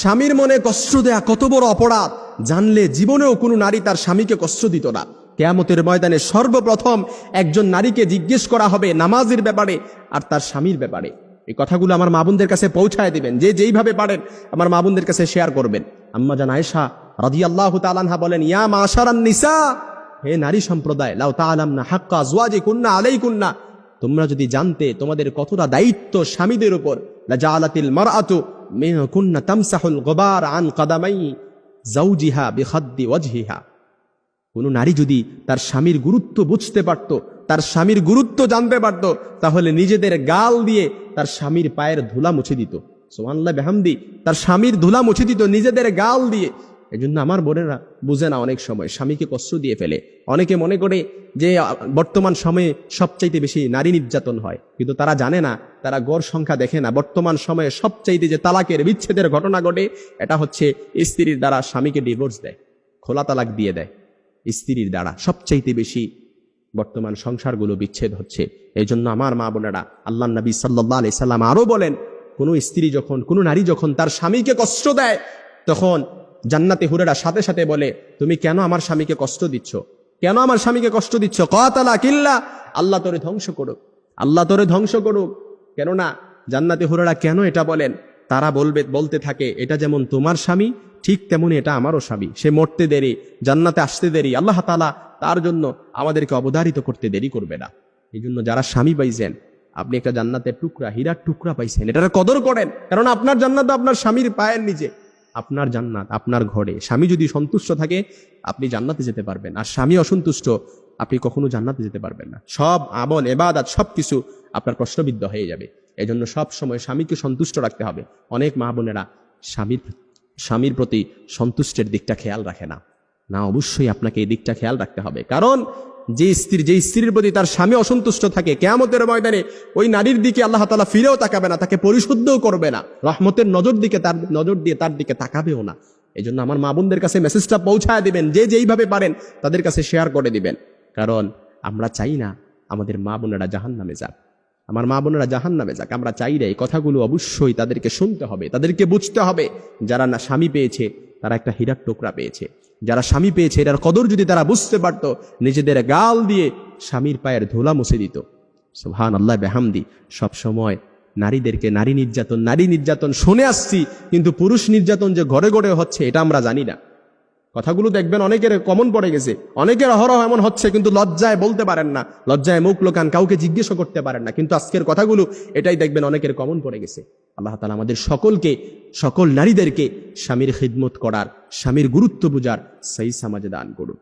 স্বামীর মনে কষ্ট দেয়া কত বড় অপরাধ জানলে জীবনেও কোনো নারী তার স্বামীকে কষ্ট দিত না। কিয়ামতের ময়দানে সর্বপ্রথম একজন নারীকে জিজ্ঞেস করা হবে নামাজের ব্যাপারে আর তার স্বামীর ব্যাপারে। এই কথাগুলো আমার মা বোনদের কাছে পৌঁছায় দিবেন, যে যেইভাবে পারেন আমার মা বোনদের কাছে শেয়ার করবেন। আম্মা জান আয়েশা রাদিয়াল্লাহু তাআলা আনহা বলেন, ইয়া মাশারান নিসা, হে নারী সম্প্রদায়, লাউ তাআলামনা হাক্কা আজওয়াজিকুন্না আলাইকুন্না, তোমরা যদি জানতে তোমাদের কতটা দায়িত্ব স্বামীদের উপর, লাজালাতিল মারআতু মিনকুন্না তামসাহুল গুবার আন কদামাই যাওজিহা বিখাদ্দি ওয়াজহিহা। কোন নারী যদি তার স্বামীর গুরুত্ব বুঝতে পারত, তার স্বামীর গুরুত্ব জানতে পারত, তাহলে নিজেদের গাল দিয়ে তার স্বামীর পায়ের ধুলা মুছে দিত। সুবহানাল্লাহ বিহামদি, তার স্বামীর ধুলা মুছে দিত নিজেদের গাল দিয়ে। এজন্য আমার বোনেরা বুঝে না, অনেক সময় স্বামীকে কষ্ট দিয়ে ফেলে। অনেকে মনে করে যে বর্তমান সময়ে সবচাইতে বেশি নারী নির্যাতন হয়, কিন্তু তারা জানে না, তারা গড় সংখ্যা দেখে না। বর্তমান সময়ে সবচাইতে যে তালাকের বিচ্ছেদের ঘটনা ঘটে, এটা হচ্ছে স্ত্রীর দ্বারা স্বামীকে ডিভোর্স দেয়, খোলা তালাক দিয়ে দেয়। স্ত্রীর দ্বারা সবচাইতে বেশি বর্তমান সংসারগুলো বিচ্ছেদ হচ্ছে। এই জন্য আমার মা বোনেরা, আল্লাহ নবী সাল্লাল্লাহু আলাইহি সাল্লাম আরো বলেন, কোন স্ত্রী যখন, কোন নারী যখন তার স্বামীকে কষ্ট দেয়, তখন জান্নাতে হুরেরা সাথে সাথে বলে, তুমি কেন আমার স্বামীকে কষ্ট দিচ্ছ, কেন আমার স্বামীকে কষ্ট দিচ্ছ? কাতালা কিল্লা, আল্লাহ তোরে ধ্বংস করুক, আল্লাহ তোরে ধ্বংস করুক। কেননা জান্নাতে হুরেরা কেন এটা বলেন? তারা বলতে থাকে, এটা যেমন তোমার স্বামী, ঠিক তেমনি এটা আমারও স্বামী। সে মরতে দেরি, জান্নাতে আসতে দেরি, আল্লাহ তাআলা তার জন্য আমাদেরকে অবধারিত করতে দেরি করবে না। এই জন্য যারা স্বামী পাইছেন, আপনি একটা জান্নাতের টুকরা, হীরার টুকরা পাইছেন, এটার কদর করেন। কারণ আপনার জান্নাত আপনার স্বামীর পায়ের নিচে, আপনার জান্নাত আপনার ঘরে। স্বামী যদি সন্তুষ্ট থাকে আপনি জান্নাতে যেতে পারবেন, আর স্বামী অসন্তুষ্ট আপনি কখনো জান্নাতে যেতে পারবেন না। সব আমল ইবাদত সবকিছু আপনার প্রশ্নবিদ্ধ হয়ে যাবে। এই জন্য সব সময় স্বামীকে সন্তুষ্ট রাখতে হবে। অনেক মা বোনেরা স্বামীর প্রতি সন্তুষ্টের দিকটা খেয়াল রাখে না। না, অবশ্যই আপনাকে এই দিকটা খেয়াল রাখতে হবে। কারণ যে স্ত্রীর প্রতি তার স্বামী অসন্তুষ্ট থাকে, কিয়ামতের ময়দানে ওই নারীর দিকে আল্লাহ তাআলা ফিরেও তাকাবে না, তাকে পরিশুদ্ধও করবে না, রহমতের নজর দিয়ে তার দিকে তাকাবেও না। এই জন্য আমার মা বোনদের কাছে মেসেজটা পৌঁছায় দিবেন, যে যেইভাবে পারেন তাদের কাছে শেয়ার করে দিবেন। কারণ আমরা চাই না আমাদের মা বোনেরা জাহান্নামে যাক, আমার মা বোনেরা জাহান্নামে যাক। আমরা চাই না। এই কথাগুলো অবশ্যই তাদেরকে শুনতে হবে, তাদেরকে বুঝতে হবে। যারা না স্বামী পেয়েছে তারা একটা হীরার টুকরা পেয়েছে। যারা স্বামী পেয়েছে এটার কদর যদি তারা বুঝতে পারতো, নিজেদের গাল দিয়ে স্বামীর পায়ের ধুলা মুছে দিত। সুবহানাল্লাহ বিহামদি। সব সময় নারীদেরকে নারী নির্যাতন শুনে আসছি, কিন্তু পুরুষ নির্যাতন যে ঘরে ঘরে হচ্ছে এটা আমরা জানি না। কথাগুলো দেখবেন অনেকের কমন পড়ে গেছে, অনেকের অহরহ এমন হচ্ছে, কিন্তু লজ্জায় বলতে পারেন না, লজ্জায় মুখ লোকান, কাউকে জিজ্ঞেসও করতে পারেন না। কিন্তু আজকের কথাগুলো এটাই দেখবেন অনেকের কমন পড়ে গেছে। আল্লাহ তাআলা আমাদের সকল নারীদেরকে স্বামীর খিদমত করার, স্বামীর গুরুত্ব বুঝার সেই সমাজ দান করুন।